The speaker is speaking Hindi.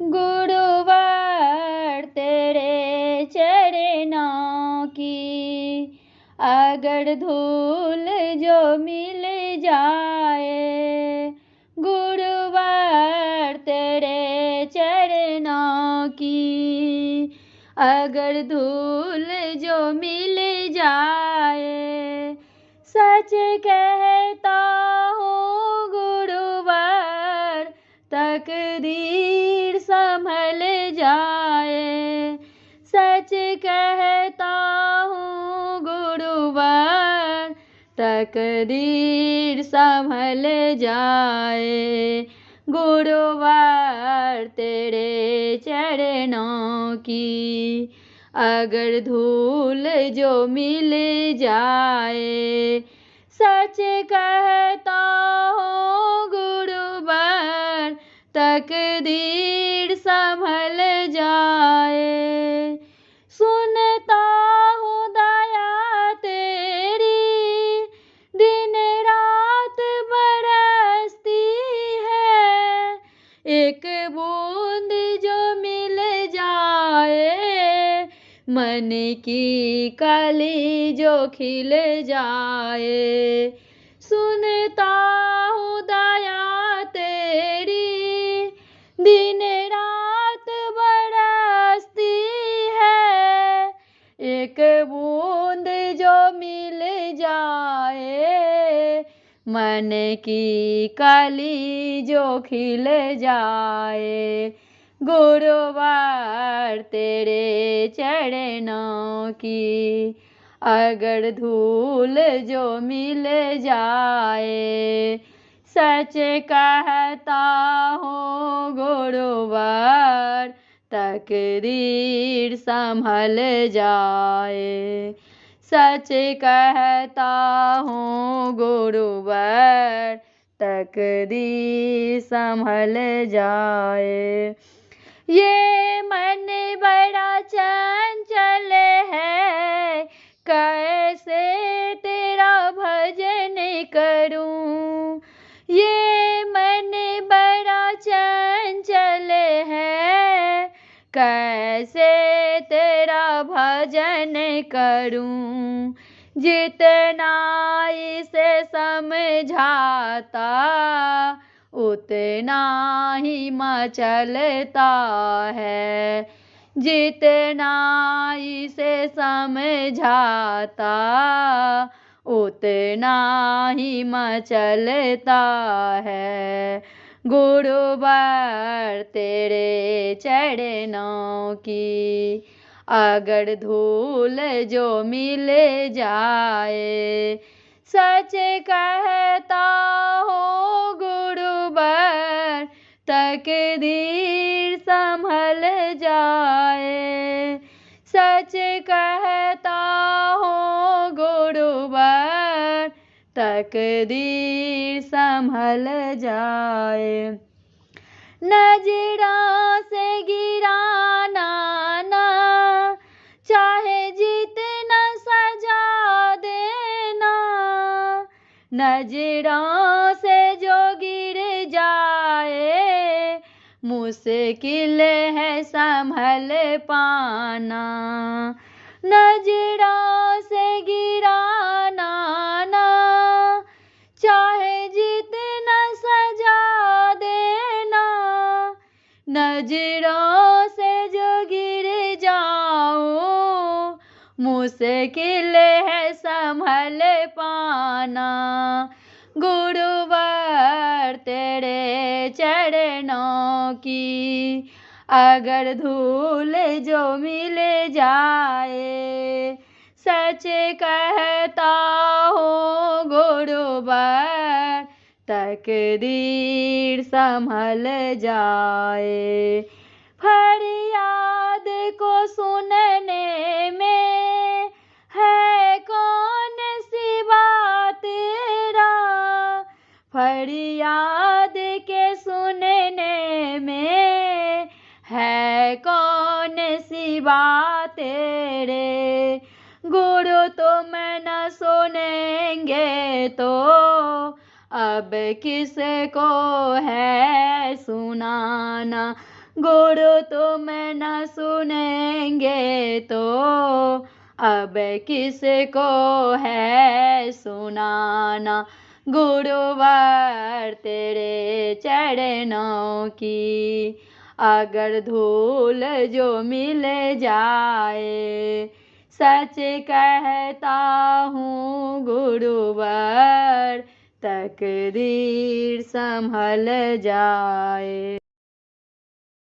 गुरुवर तेरे चरणों की अगर धूल जो मिल जाए, गुरुवर तेरे चरणों की अगर धूल जो मिल जाए, सच कहता हूँ गुरुवर तकदीर संभल जाए। सच कहता हूँ गुरुवर तकदीर संभल जाए। गुरुवर तेरे चरणों की अगर धूल जो मिल जाए, सच कहता हूँ गुरुवर तकदीर संभल जाए। सुनता हूँ दया तेरी दिन रात बरसती है, एक बूंद जो मिल जाए, मन की कली जो खिल जाए। सुनता हूँ दया तेरी दिन रात बरसती है, एक बूंद जो मिल जाए, मन की कली जो खिल जाए। गुरुवर तेरे चरणों की अगर धूल जो मिल जाए, सच कहता हूँ गुरुवर तकदीर संभल जाए। सच कहता हूँ गुरुवर तकदीर संभल जाए। ये मन बड़ा चंचल है, कैसे तेरा भजन करूं। ये मन बड़ा चंचल है, कैसे तेरा भजन करूं। जितना इसे समझाता उतना ही मचलता है, जितना इसे समझाता उतना ही मचलता है। गुरुवर तेरे चरणों की अगर धूल जो मिल जाए, सच कहता हूँ गुरुवर तकदीर संभल जाए। सच कहता हूँ गुरुवर तकदीर संभल जाए। नजरों से गिराना ना चाहे जितना सजा देना, नजरों से जो गिर जाए, मुश्किल है संभल पाना। नजरों से गिराना ना चाहे जितना सजा देना, नजरों से जो गिर जाओ, मुश्किल है संभल पाना। गुरुवर तेरे चरणों की अगर धूल जो मिल जाए, सच कहता हूँ गुरुवर तकदीर संभल जाए। फरियाद को सुनने में है कौन सी बात तेरा, फरियाद के सुनने में है कौन सी बात तेरे। गुरु तुम न सुनेंगे तो अब किसको है सुनाना। गुरु तुम न सुनेंगे तो अब किसको है सुनाना। गुरुवर तेरे चरणों की अगर धूल जो मिल जाए, सच कहता हूँ गुरुवर तकदीर संभल जाए।